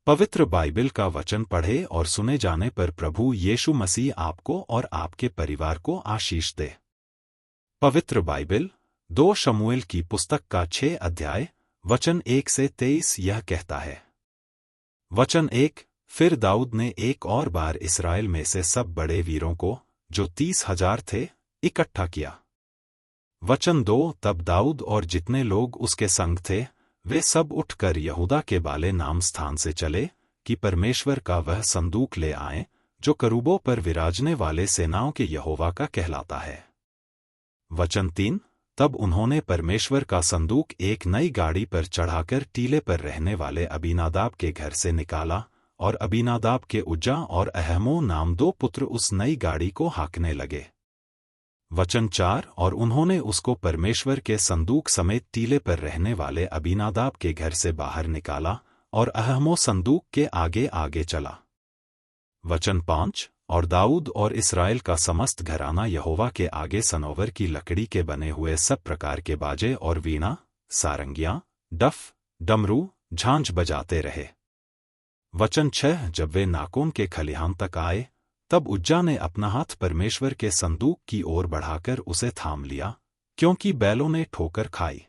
पवित्र बाइबल का वचन पढ़े और सुने जाने पर प्रभु यीशु मसीह आपको और आपके परिवार को आशीष दे। पवित्र बाइबल 2 शमूएल की पुस्तक का 6 अध्याय वचन 1 से 23 यह कहता है। वचन 1। फिर दाऊद ने एक और बार इस्राएल में से सब बड़े वीरों को, जो 30,000 थे, इकट्ठा किया। वचन 2। तब दाऊद और जितने लोग उसके संग थे वे सब उठकर यहूदा के बाले नाम स्थान से चले कि परमेश्वर का वह संदूक ले आए जो करूबों पर विराजने वाले सेनाओं के यहोवा का कहलाता है। वचन 3। तब उन्होंने परमेश्वर का संदूक एक नई गाड़ी पर चढ़ाकर टीले पर रहने वाले अबीनादाब के घर से निकाला, और अबीनादाब के उज्जा और अहमो नाम 2 पुत्र उस नई गाड़ी को हाँकने लगे। वचन 4। और उन्होंने उसको परमेश्वर के संदूक समेत टीले पर रहने वाले अबीनादाब के घर से बाहर निकाला, और अहमो संदूक के आगे आगे चला। वचन 5। और दाऊद और इस्राएल का समस्त घराना यहोवा के आगे सनोवर की लकड़ी के बने हुए सब प्रकार के बाजे और वीणा, सारंगियां, डफ, डमरू, झांझ बजाते रहे। वचन 6। जब वे नाकोन के खलिहान तक आए तब उज्जा ने अपना हाथ परमेश्वर के संदूक की ओर बढ़ाकर उसे थाम लिया, क्योंकि बैलों ने ठोकर खाई।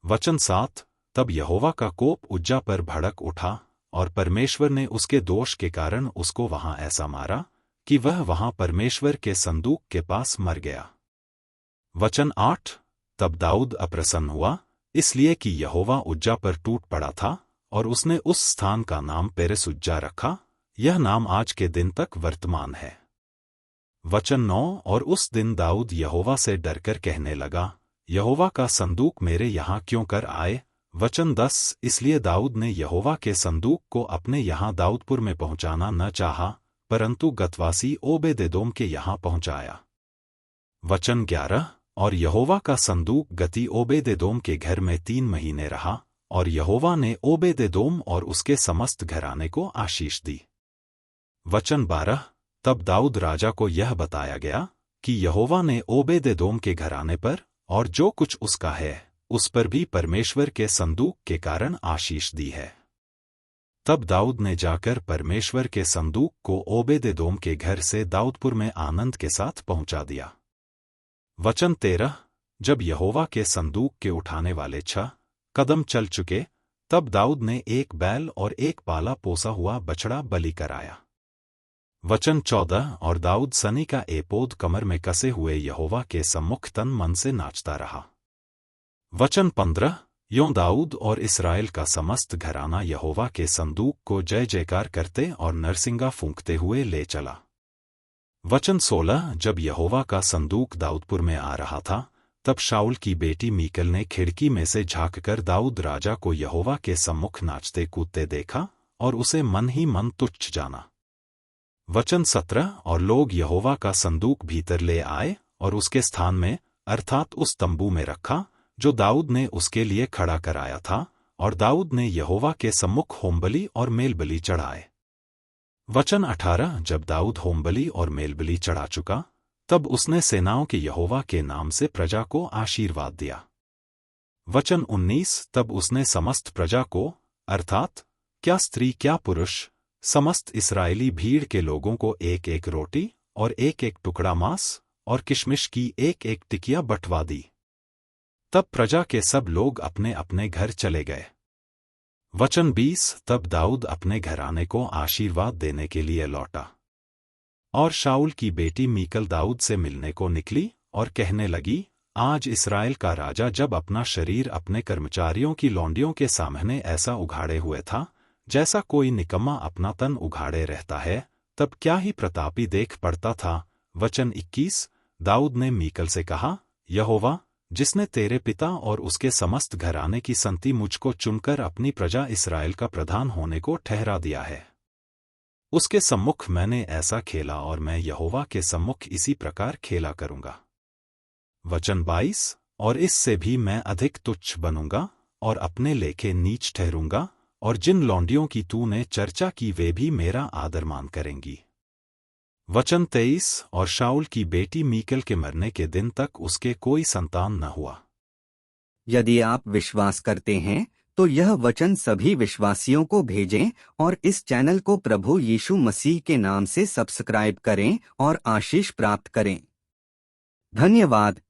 वचन 7। तब यहोवा का कोप उज्जा पर भड़क उठा, और परमेश्वर ने उसके दोष के कारण उसको वहां ऐसा मारा कि वह वहां परमेश्वर के संदूक के पास मर गया। वचन 8। तब दाऊद अप्रसन्न हुआ, इसलिए कि यहोवा उज्जा पर टूट पड़ा था, और उसने उस स्थान का नाम पेरेस उज्जा रखा। यह नाम आज के दिन तक वर्तमान है। वचन 9। और उस दिन दाऊद यहोवा से डरकर कहने लगा, यहोवा का संदूक मेरे यहाँ क्यों कर आए। वचन 10। इसलिए दाऊद ने यहोवा के संदूक को अपने यहाँ दाऊदपुर में पहुँचाना न चाहा, परंतु गतवासी ओबेदेदोम के यहाँ पहुँचाया। वचन 11। और यहोवा का संदूक गती ओबेदेदोम के घर में 3 महीने रहा, और यहोवा ने ओबेदेदोम और उसके समस्त घराने को आशीष दी। वचन 12। तब दाऊद राजा को यह बताया गया कि यहोवा ने ओबेदेदोम के घराने पर और जो कुछ उसका है उस पर भी परमेश्वर के संदूक के कारण आशीष दी है। तब दाऊद ने जाकर परमेश्वर के संदूक को ओबेदेदोम के घर से दाऊदपुर में आनंद के साथ पहुंचा दिया। वचन 13। जब यहोवा के संदूक के उठाने वाले 6 कदम चल चुके, तब दाऊद ने एक बैल और एक पाला पोसा हुआ बछड़ा बलि कराया। वचन 14। और दाऊद सनी का एपोद कमर में कसे हुए यहोवा के सम्मुख तन मन से नाचता रहा। वचन 15। यों दाऊद और इस्राएल का समस्त घराना यहोवा के संदूक को जय जयकार करते और नरसिंगा फूंकते हुए ले चला। वचन 16। जब यहोवा का संदूक दाऊदपुर में आ रहा था, तब शाऊल की बेटी मीकल ने खिड़की में से झांककर दाऊद राजा को यहोवा के सम्मुख नाचते कूदते देखा, और उसे मन ही मन तुच्छ जाना। वचन 17। और लोग यहोवा का संदूक भीतर ले आए और उसके स्थान में, अर्थात उस तंबू में रखा जो दाऊद ने उसके लिए खड़ा कराया था, और दाऊद ने यहोवा के सम्मुख होमबलि और मेलबलि चढ़ाए। वचन 18। जब दाऊद होमबलि और मेलबलि चढ़ा चुका, तब उसने सेनाओं के यहोवा के नाम से प्रजा को आशीर्वाद दिया। वचन 19। तब उसने समस्त प्रजा को, अर्थात क्या स्त्री क्या पुरुष, समस्त इस्राएली भीड़ के लोगों को एक एक रोटी और एक एक टुकड़ा मांस और किशमिश की एक एक टिकिया बंटवा दी। तब प्रजा के सब लोग अपने अपने घर चले गए। वचन 20। तब दाऊद अपने घराने को आशीर्वाद देने के लिए लौटा, और शाऊल की बेटी मीकल दाऊद से मिलने को निकली और कहने लगी, आज इस्राएल का राजा जब अपना शरीर अपने कर्मचारियों की लौंडियों के सामने ऐसा उघाड़े हुए था जैसा कोई निकम्मा अपना तन उघाड़े रहता है, तब क्या ही प्रतापी देख पड़ता था। वचन 21। दाऊद ने मीकल से कहा, यहोवा जिसने तेरे पिता और उसके समस्त घराने की संति मुझको चुनकर अपनी प्रजा इस्राएल का प्रधान होने को ठहरा दिया है, उसके सम्मुख मैंने ऐसा खेला और मैं यहोवा के सम्मुख इसी प्रकार खेला करूंगा। वचन 22। और इससे भी मैं अधिक तुच्छ बनूंगा और अपने लेखे नीच ठहरूंगा, और जिन लौंडियों की तूने चर्चा की वे भी मेरा आदरमान करेंगी। वचन 23। और शाऊल की बेटी मीकल के मरने के दिन तक उसके कोई संतान न हुआ। यदि आप विश्वास करते हैं तो यह वचन सभी विश्वासियों को भेजें और इस चैनल को प्रभु यीशु मसीह के नाम से सब्सक्राइब करें और आशीष प्राप्त करें। धन्यवाद।